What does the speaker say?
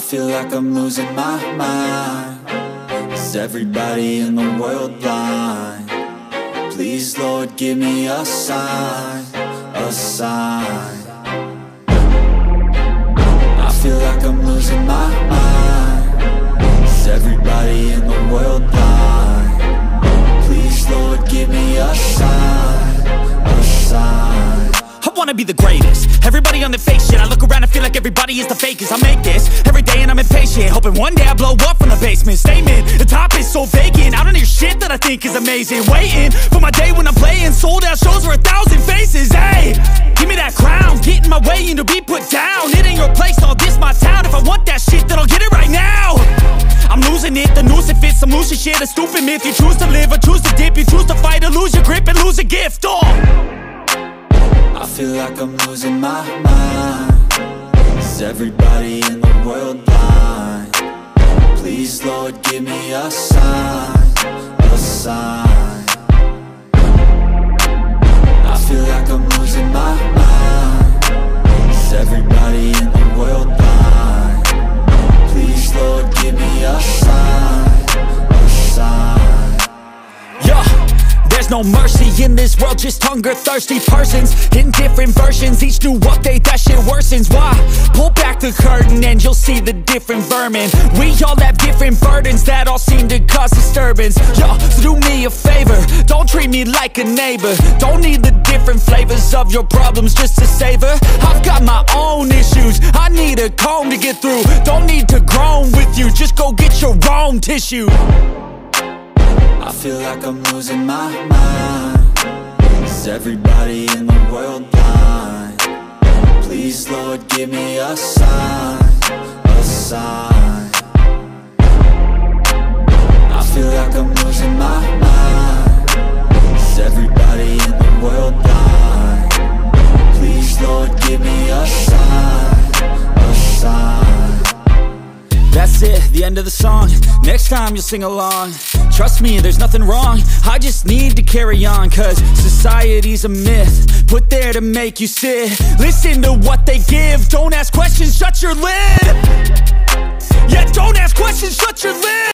feel like I'm losing my mind. Is everybody in the world blind? Please, Lord, give me a sign, a sign. I feel like I'm losing my mind. Is everybody in the world blind? Please, Lord, give me a sign, a sign. I wanna be the greatest. Everybody on the fake shit. I look around and feel like everybody is the fakest. I make this every day and I'm impatient, hoping one day I blow up from the basement. Statement, the top is so vacant. I don't hear shit that I think is amazing. Waiting for my day when I'm playing sold out shows for 1,000 faces. Hey, give me that crown, get in my way and to be put down. It ain't your place, all this my town. If I want that shit, then I'll get it right now. I'm losing it, the noose it fits. I'm losing shit, a stupid myth. You choose to live or choose to dip. You choose to fight or lose your grip and lose a gift. I feel like I'm losing my mind. Is everybody in the world blind? Please, Lord, give me a sign, a sign. I feel like I'm losing my mind. Is everybody in the world blind? Please, Lord, give me a sign, a sign. Yeah. There's no mercy in this world, just hunger-thirsty persons in different versions. Each new update, that shit worsens. Why? Pull back the curtain and you'll see the different vermin. We all have different burdens that all seem to cause disturbance. Yo, so do me a favor, don't treat me like a neighbor. Don't need the different flavors of your problems just to savor. I've got my own issues, I need a comb to get through. Don't need to groan with you, just go get your own tissue. I feel like I'm losing my mind. Is everybody in the world blind? Please, Lord, give me a sign, a sign. I feel like I'm losing my mind. Is everybody in the world blind? Please, Lord, give me a sign, a sign. That's it, the end of the song. Next time you'll sing along. Trust me, there's nothing wrong. I just need to carry on, cause society's a myth put there to make you sit. Listen to what they give. Don't ask questions, shut your lid. Yeah, don't ask questions, shut your lid.